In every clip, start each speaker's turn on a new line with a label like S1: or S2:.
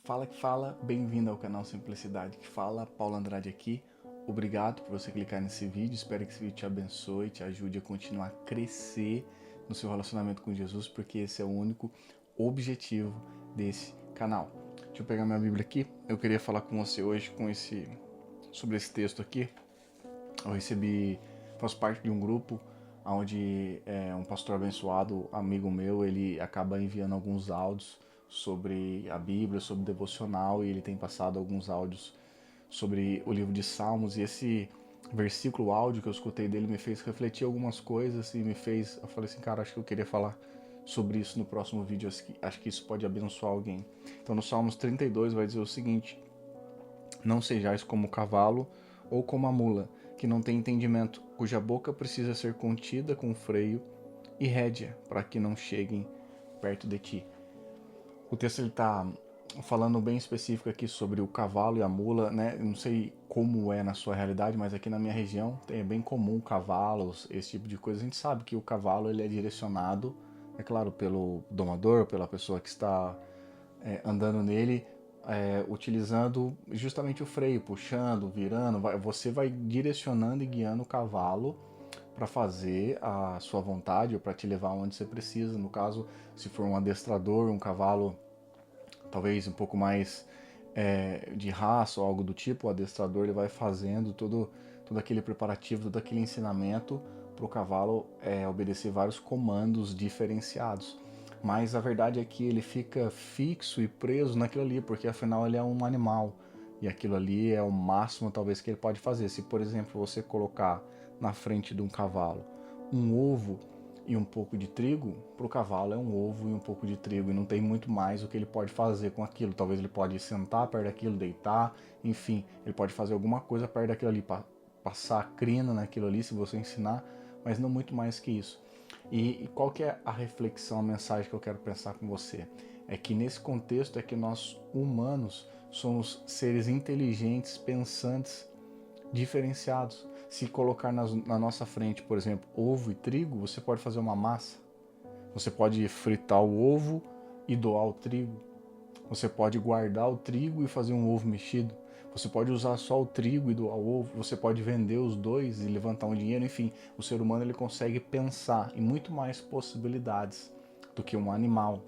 S1: Fala que fala, bem-vindo ao canal Simplicidade que fala, Paulo Andrade aqui. Obrigado por você clicar nesse vídeo, espero que esse vídeo te abençoe, te ajude a continuar a crescer no seu relacionamento com Jesus, porque esse é o único objetivo desse canal. Deixa eu pegar minha Bíblia aqui, eu queria falar com você hoje sobre esse texto aqui. Faço parte de um grupo onde um pastor abençoado, amigo meu, ele acaba enviando alguns áudios sobre a Bíblia, sobre devocional, e ele tem passado alguns áudios sobre o livro de Salmos, e esse versículo áudio que eu escutei dele me fez refletir algumas coisas e eu falei assim, cara, acho que eu queria falar sobre isso no próximo vídeo, acho que isso pode abençoar alguém. Então no Salmos 32 vai dizer o seguinte: não sejais como o cavalo ou como a mula, que não tem entendimento, cuja boca precisa ser contida com freio e rédea, para que não cheguem perto de ti. O texto está falando bem específico aqui sobre o cavalo e a mula, né? Eu não sei como é na sua realidade, mas aqui na minha região é bem comum cavalos, esse tipo de coisa. A gente sabe que o cavalo ele é direcionado, é claro, pelo domador, pela pessoa que está andando nele, utilizando justamente o freio, puxando, virando. Você vai direcionando e guiando o cavalo para fazer a sua vontade ou para te levar onde você precisa. No caso, se for um adestrador, um cavalo talvez um pouco mais de raça ou algo do tipo, o adestrador ele vai fazendo todo aquele preparativo, todo aquele ensinamento para o cavalo obedecer vários comandos diferenciados. Mas a verdade é que ele fica fixo e preso naquilo ali, porque afinal ele é um animal. E aquilo ali é o máximo talvez que ele pode fazer. Se, por exemplo, você colocar na frente de um cavalo um ovo e um pouco de trigo, para o cavalo é um ovo e um pouco de trigo, e não tem muito mais o que ele pode fazer com aquilo. Talvez ele pode sentar perto daquilo, deitar, enfim, ele pode fazer alguma coisa perto daquilo ali, passar a crina naquilo ali, se você ensinar, mas não muito mais que isso. E qual que é a reflexão, a mensagem que eu quero pensar com você? É que nesse contexto é que nós humanos somos seres inteligentes, pensantes, diferenciados. Se colocar na nossa frente, por exemplo, ovo e trigo, você pode fazer uma massa. Você pode fritar o ovo e doar o trigo. Você pode guardar o trigo e fazer um ovo mexido. Você pode usar só o trigo e doar o ovo. Você pode vender os dois e levantar um dinheiro. Enfim, o ser humano ele consegue pensar em muito mais possibilidades do que um animal.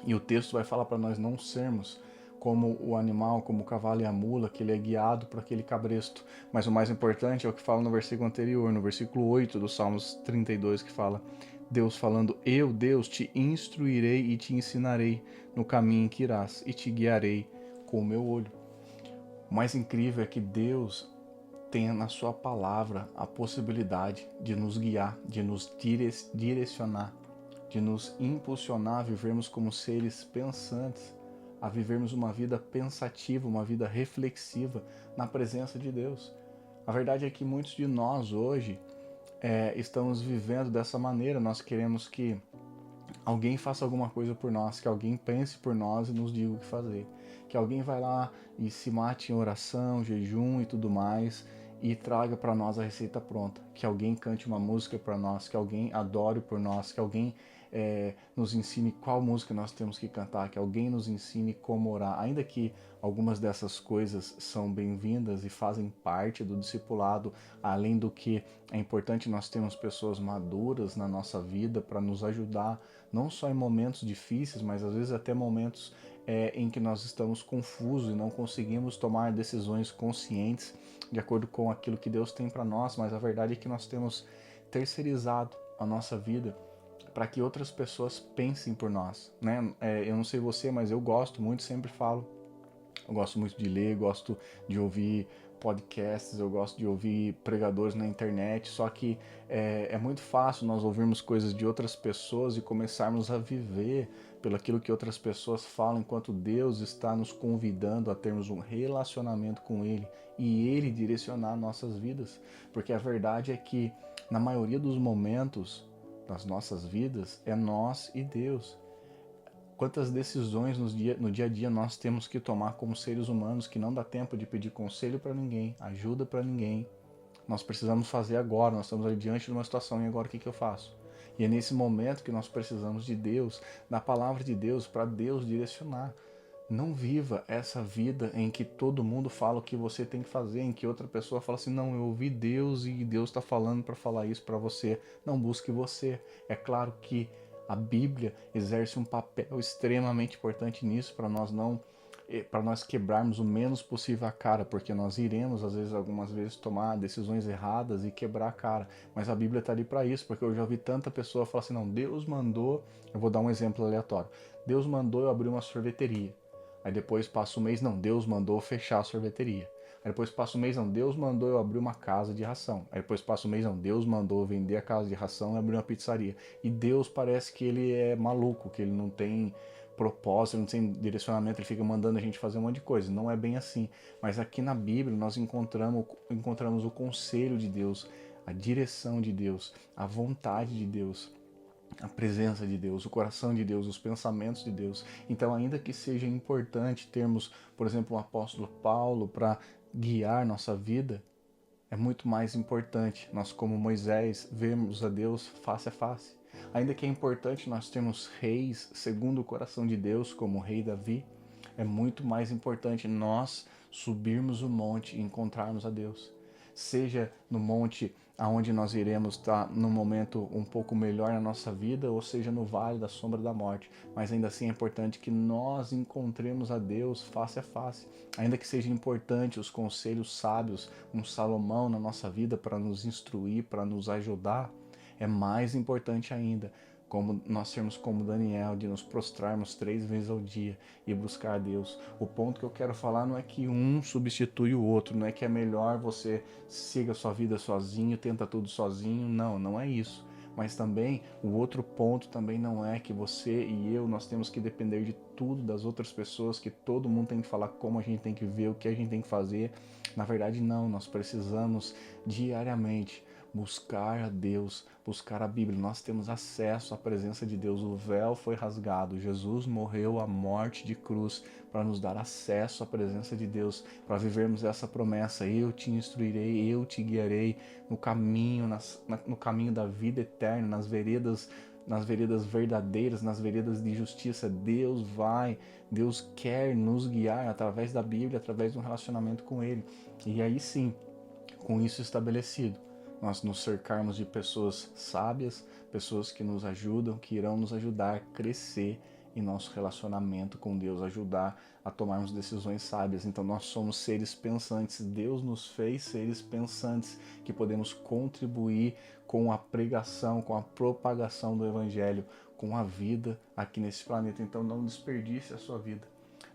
S1: E o texto vai falar para nós não sermos como o animal, como o cavalo e a mula, que ele é guiado por aquele cabresto. Mas o mais importante é o que fala no versículo anterior, no versículo 8 do Salmos 32, que fala: Deus falando, eu, Deus, te instruirei e te ensinarei no caminho em que irás, e te guiarei com o meu olho. O mais incrível é que Deus tem na sua palavra a possibilidade de nos guiar, de nos direcionar, de nos impulsionar a vivermos como seres pensantes, a vivermos uma vida pensativa, uma vida reflexiva na presença de Deus. A verdade é que muitos de nós hoje estamos vivendo dessa maneira. Nós queremos que alguém faça alguma coisa por nós, que alguém pense por nós e nos diga o que fazer. Que alguém vai lá e se mate em oração, jejum e tudo mais e traga para nós a receita pronta. Que alguém cante uma música para nós, que alguém adore por nós, que alguém nos ensine qual música nós temos que cantar, que alguém nos ensine como orar. Ainda que algumas dessas coisas são bem-vindas e fazem parte do discipulado, além do que é importante nós termos pessoas maduras na nossa vida para nos ajudar, não só em momentos difíceis, mas às vezes até momentos em que nós estamos confusos e não conseguimos tomar decisões conscientes de acordo com aquilo que Deus tem para nós, mas a verdade é que nós temos terceirizado a nossa vida para que outras pessoas pensem por nós, né? Eu não sei você, mas eu gosto muito, sempre falo, eu gosto muito de ler, gosto de ouvir podcasts, eu gosto de ouvir pregadores na internet, só que é muito fácil nós ouvirmos coisas de outras pessoas e começarmos a viver pelo aquilo que outras pessoas falam, enquanto Deus está nos convidando a termos um relacionamento com Ele e Ele direcionar nossas vidas, porque a verdade é que na maioria dos momentos das nossas vidas é nós e Deus. Quantas decisões no dia a dia nós temos que tomar como seres humanos que não dá tempo de pedir conselho para ninguém, ajuda para ninguém. Nós precisamos fazer agora, nós estamos ali diante de uma situação e agora o que eu faço? E é nesse momento que nós precisamos de Deus, da palavra de Deus, para Deus direcionar. Não viva essa vida em que todo mundo fala o que você tem que fazer, em que outra pessoa fala assim, não, eu ouvi Deus e Deus está falando para falar isso para você. Não busque você. É claro que a Bíblia exerce um papel extremamente importante nisso para nós quebrarmos o menos possível a cara, porque nós iremos, às vezes, algumas vezes, tomar decisões erradas e quebrar a cara. Mas a Bíblia está ali para isso, porque eu já ouvi tanta pessoa falar assim, não, Deus mandou, eu vou dar um exemplo aleatório, Deus mandou eu abrir uma sorveteria. Aí depois passa um mês, não, Deus mandou fechar a sorveteria. Aí depois passa um mês, não, Deus mandou eu abrir uma casa de ração. Aí depois passa um mês, não, Deus mandou vender a casa de ração e abrir uma pizzaria. E Deus parece que ele é maluco, que ele não tem propósito, não tem direcionamento, ele fica mandando a gente fazer um monte de coisa. Não é bem assim. Mas aqui na Bíblia nós encontramos o conselho de Deus, a direção de Deus, a vontade de Deus, a presença de Deus, o coração de Deus, os pensamentos de Deus. Então, ainda que seja importante termos, por exemplo, o apóstolo Paulo para guiar nossa vida, é muito mais importante nós, como Moisés, vermos a Deus face a face. Ainda que é importante nós termos reis segundo o coração de Deus, como o rei Davi, é muito mais importante nós subirmos o monte e encontrarmos a Deus. Seja no monte aonde nós iremos estar num momento um pouco melhor na nossa vida, ou seja no vale da sombra da morte. Mas ainda assim é importante que nós encontremos a Deus face a face. Ainda que seja importante os conselhos sábios, um Salomão na nossa vida para nos instruir, para nos ajudar, é mais importante ainda como nós sermos como Daniel, de nos prostrarmos 3 vezes ao dia e buscar a Deus. O ponto que eu quero falar não é que um substitui o outro, não é que é melhor você siga a sua vida sozinho, tenta tudo sozinho, não, não é isso. Mas também, o outro ponto também não é que você e eu, nós temos que depender de tudo das outras pessoas, que todo mundo tem que falar como a gente tem que ver, o que a gente tem que fazer. Na verdade, não, nós precisamos diariamente buscar a Deus, buscar a Bíblia. Nós temos acesso à presença de Deus. O véu foi rasgado. Jesus morreu a morte de cruz para nos dar acesso à presença de Deus, para vivermos essa promessa. Eu te instruirei, eu te guiarei no caminho, no caminho da vida eterna, nas veredas verdadeiras, nas veredas de justiça. Deus quer nos guiar através da Bíblia, através de um relacionamento com Ele. E aí sim, com isso estabelecido, nós nos cercarmos de pessoas sábias, pessoas que nos ajudam, que irão nos ajudar a crescer em nosso relacionamento com Deus, ajudar a tomarmos decisões sábias. Então nós somos seres pensantes, Deus nos fez seres pensantes, que podemos contribuir com a pregação, com a propagação do Evangelho, com a vida aqui nesse planeta. Então não desperdice a sua vida.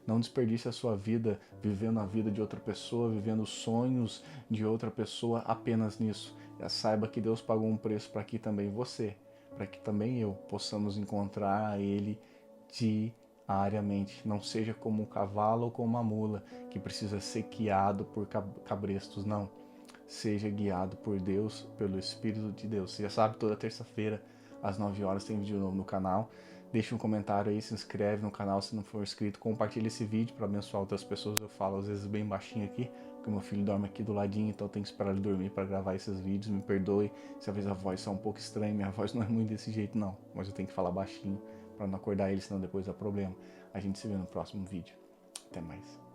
S1: Não desperdice a sua vida vivendo a vida de outra pessoa, vivendo sonhos de outra pessoa apenas nisso. Já saiba que Deus pagou um preço para que também você, para que também eu possamos encontrar a Ele diariamente. Não seja como um cavalo ou como uma mula que precisa ser guiado por cabrestos, não. Seja guiado por Deus, pelo Espírito de Deus. Você já sabe, toda terça-feira às 9 horas tem vídeo novo no canal. Deixa um comentário aí, se inscreve no canal se não for inscrito, compartilha esse vídeo para abençoar outras pessoas. Eu falo às vezes bem baixinho aqui, porque meu filho dorme aqui do ladinho, então eu tenho que esperar ele dormir para gravar esses vídeos. Me perdoe se às vezes a voz é um pouco estranha, minha voz não é muito desse jeito não, mas eu tenho que falar baixinho para não acordar ele, senão depois dá problema. A gente se vê no próximo vídeo. Até mais.